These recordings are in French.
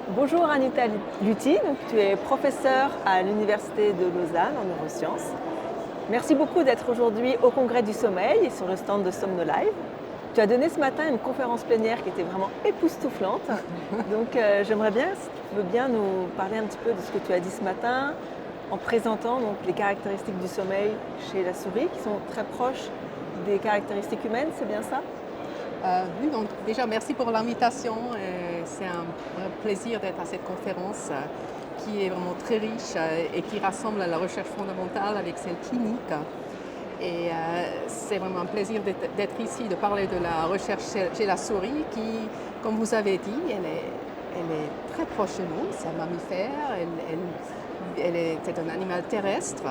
Bonjour Anita Lutti, donc tu es professeure à l'Université de Lausanne en neurosciences. Merci beaucoup d'être aujourd'hui au Congrès du Sommeil et sur le stand de SomnoLive. Tu as donné ce matin une conférence plénière qui était vraiment époustouflante. Donc j'aimerais bien, si tu veux bien nous parler un petit peu de ce que tu as dit ce matin en présentant donc, les caractéristiques du sommeil chez la souris qui sont très proches des caractéristiques humaines, c'est bien ça? Oui, donc déjà merci pour l'invitation. C'est un vrai plaisir d'être à cette conférence qui est vraiment très riche et qui rassemble la recherche fondamentale avec celle clinique. Et c'est vraiment un plaisir d'être ici, de parler de la recherche chez la souris qui, comme vous avez dit, elle est très proche de nous. C'est un mammifère, c'est un animal terrestre.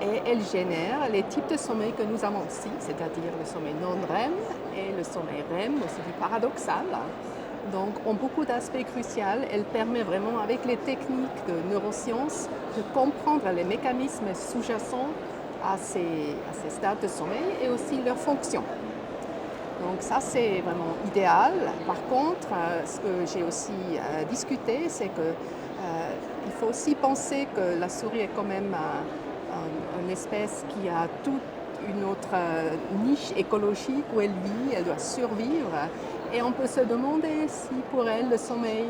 Et elle génère les types de sommeil que nous avons ici, c'est-à-dire le sommeil non-REM et le sommeil REM, aussi du paradoxal. Donc, en beaucoup d'aspects cruciaux, elle permet vraiment, avec les techniques de neurosciences, de comprendre les mécanismes sous-jacents à ces stades de sommeil et aussi leurs fonctions. Donc ça, c'est vraiment idéal. Par contre, ce que j'ai aussi discuté, c'est qu'il faut aussi penser que la souris est quand même une espèce qui a toute une autre niche écologique où elle vit, elle doit survivre. Et on peut se demander si pour elle, le sommeil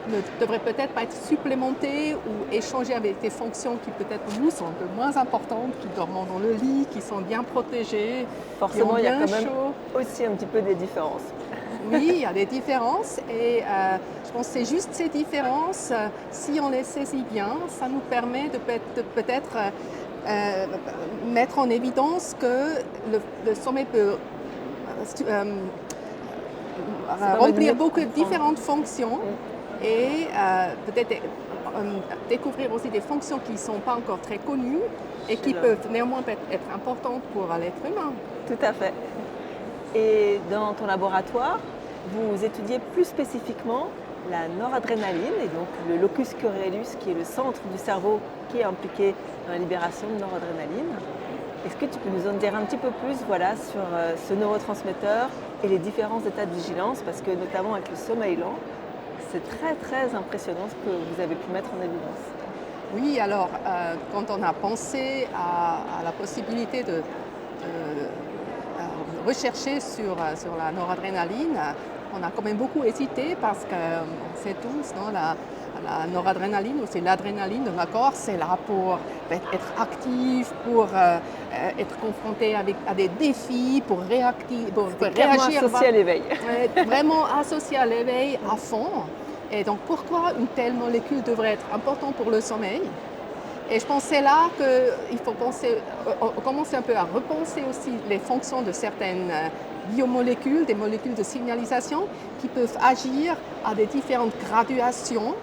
ne devrait peut-être pas être supplémenté ou échangé avec des fonctions qui peut-être pour nous sont un peu moins importantes, qui dorment dans le lit, qui sont bien protégées, qui ont Forcément, il y a bien quand même chaud. aussi un petit peu des différences. Oui, il y a des différences et je pense que c'est juste ces différences, si on les saisit bien, ça nous permet de peut-être mettre en évidence que le sommeil peut Ça permet de remplir mieux beaucoup de comprendre. différentes fonctions et peut-être découvrir aussi des fonctions qui ne sont pas encore très connues et Chez qui l'homme. peuvent néanmoins être importantes pour l'être humain. Tout à fait. Et dans ton laboratoire, vous étudiez plus spécifiquement la noradrénaline et donc le locus coeruleus qui est le centre du cerveau qui est impliqué dans la libération de noradrénaline. Est-ce que tu peux nous en dire un petit peu plus voilà, sur ce neurotransmetteur et les différents états de vigilance parce que notamment avec le sommeil lent, c'est très très impressionnant ce que vous avez pu mettre en évidence. Oui, alors quand on a pensé à la possibilité de rechercher sur la noradrénaline, on a quand même beaucoup hésité parce qu'on sait tous, non, la noradrénaline, ou c'est l'adrénaline de la corps, c'est là pour être actif, pour être confronté à des défis, pour C'est clairement réagir, associé à l'éveil. vraiment associé à l'éveil à fond. Et donc pourquoi une telle molécule devrait être importante pour le sommeil? Et je pense que c'est là qu'il faut commencer un peu à repenser aussi les fonctions de certaines biomolécules, des molécules de signalisation qui peuvent agir à des différentes graduations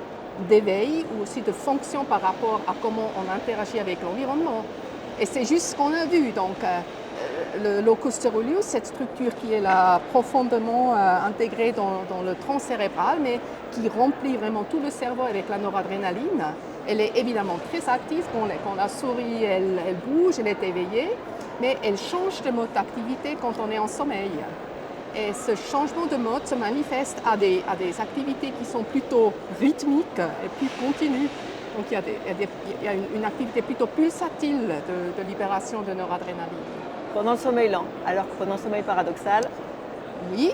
d'éveil ou aussi de fonction par rapport à comment on interagit avec l'environnement. Et c'est juste ce qu'on a vu. Donc, le locus coeruleus, cette structure qui est là profondément intégrée dans le tronc cérébral, mais qui remplit vraiment tout le cerveau avec la noradrénaline, elle est évidemment très active quand la souris elle bouge, elle est éveillée, mais elle change de mode d'activité quand on est en sommeil. Et ce changement de mode se manifeste à des activités qui sont plutôt rythmiques et plus continues. Donc il y a une activité plutôt pulsatile de libération de noradrénaline. Pendant le sommeil lent, alors que pendant le sommeil paradoxal, Oui.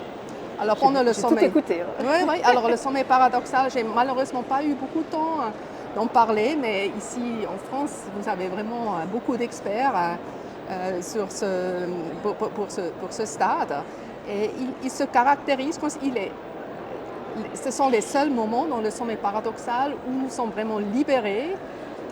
Alors pendant le j'ai tout sommeil. écouté. Oui, oui. Alors le sommeil paradoxal, j'ai malheureusement pas eu beaucoup de temps d'en parler, mais ici en France, vous avez vraiment beaucoup d'experts pour ce stade. Et il se caractérise, ce sont les seuls moments dans le sommeil paradoxal où nous sommes vraiment libérés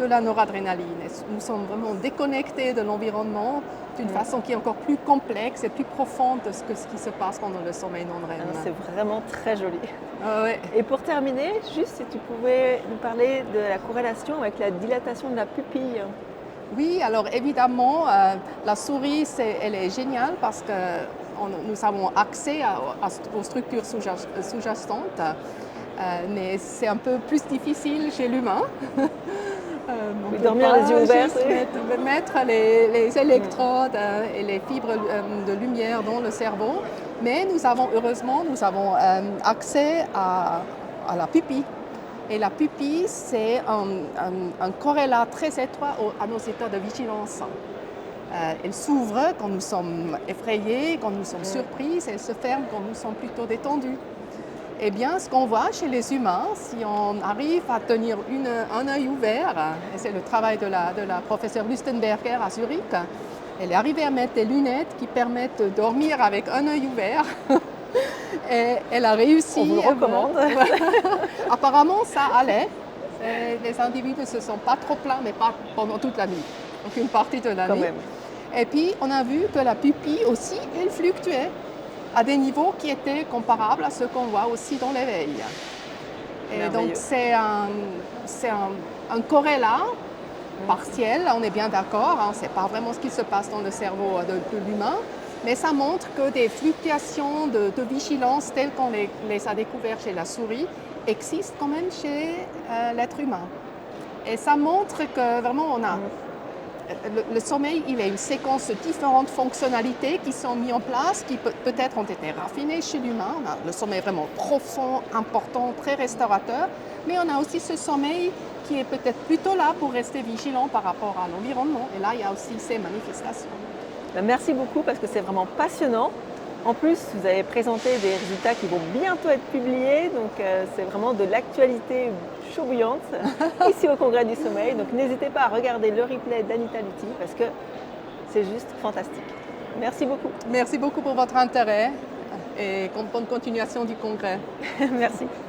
de la noradrénaline. Nous sommes vraiment déconnectés de l'environnement d'une façon qui est encore plus complexe et plus profonde que ce qui se passe pendant le sommeil non-REM. C'est vraiment très joli. Ouais. Et pour terminer, juste si tu pouvais nous parler de la corrélation avec la dilatation de la pupille. Oui, alors évidemment, la souris, elle est géniale parce que nous avons accès aux structures sous-jacentes, mais c'est un peu plus difficile chez l'humain. On Oui, peut dormir pas les yeux ouverts. juste mettre les électrodes et les fibres de lumière dans le cerveau, mais heureusement, nous avons accès à à la pupille. Et la pupille, c'est un corrélat très étroit à nos états de vigilance. Elle s'ouvre quand nous sommes effrayés, quand nous sommes surpris, et elle se ferme quand nous sommes plutôt détendus. Eh bien, ce qu'on voit chez les humains, si on arrive à tenir un œil ouvert, et c'est le travail de la professeure Lustenberger à Zurich, elle est arrivée à mettre des lunettes qui permettent de dormir avec un œil ouvert. Et elle a réussi. On vous le recommande. Apparemment, ça allait. Les individus ne se sont pas trop plaints, mais pas pendant toute la nuit. Donc une partie de la Quand nuit. même. Et puis, on a vu que la pupille aussi, elle fluctuait à des niveaux qui étaient comparables à ceux qu'on voit aussi dans l'éveil. Et donc, c'est un corrélat partiel, on est bien d'accord, hein, ce n'est pas vraiment ce qui se passe dans le cerveau de l'humain, mais ça montre que des fluctuations de vigilance telles qu'on les a découvertes chez la souris existent quand même chez l'être humain. Et ça montre que vraiment on a... Le sommeil, il a une séquence de différentes fonctionnalités qui sont mises en place, qui peut-être ont été raffinées chez l'humain. On a le sommeil vraiment profond, important, très restaurateur, mais on a aussi ce sommeil qui est peut-être plutôt là pour rester vigilant par rapport à l'environnement. Et là, il y a aussi ces manifestations. Merci beaucoup parce que c'est vraiment passionnant. En plus, vous avez présenté des résultats qui vont bientôt être publiés, donc c'est vraiment de l'actualité chaud bouillante ici au Congrès du Sommeil. Donc n'hésitez pas à regarder le replay d'Anita Lutti parce que c'est juste fantastique. Merci beaucoup. Merci beaucoup pour votre intérêt et bonne continuation du Congrès. Merci.